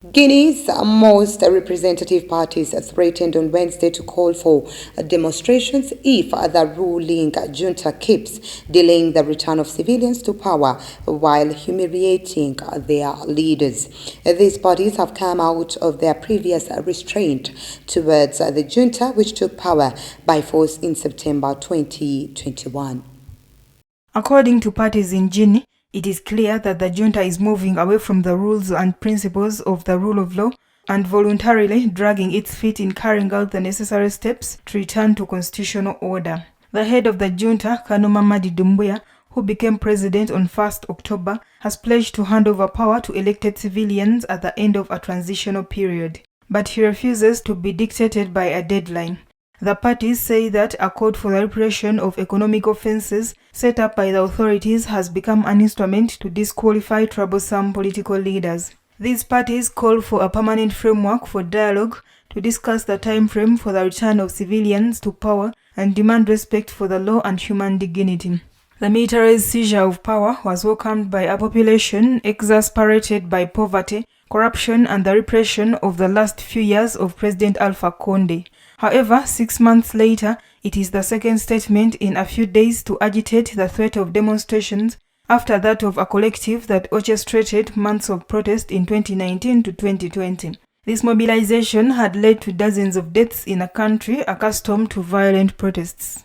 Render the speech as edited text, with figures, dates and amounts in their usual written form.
Guinea's most representative parties threatened on Wednesday to call for demonstrations if the ruling junta keeps delaying the return of civilians to power while humiliating their leaders. These parties have come out of their previous restraint towards the junta, which took power by force in September 2021. According to parties in Guinea, it is clear that the junta is moving away from the rules and principles of the rule of law and voluntarily dragging its feet in carrying out the necessary steps to return to constitutional order. The head of the junta, Kano Mamadi Doumbouya, who became president on 1st October, has pledged to hand over power to elected civilians at the end of a transitional period. But he refuses to be dictated by a deadline. The parties say that a code for the repression of economic offenses set up by the authorities has become an instrument to disqualify troublesome political leaders. These parties call for a permanent framework for dialogue to discuss the time frame for the return of civilians to power and demand respect for the law and human dignity. The military's seizure of power was welcomed by a population exasperated by poverty, corruption and the repression of the last few years of President Alpha Conde. However, 6 months later, it is the second statement in a few days to agitate the threat of demonstrations after that of a collective that orchestrated months of protest in 2019 to 2020. This mobilization had led to dozens of deaths in a country accustomed to violent protests.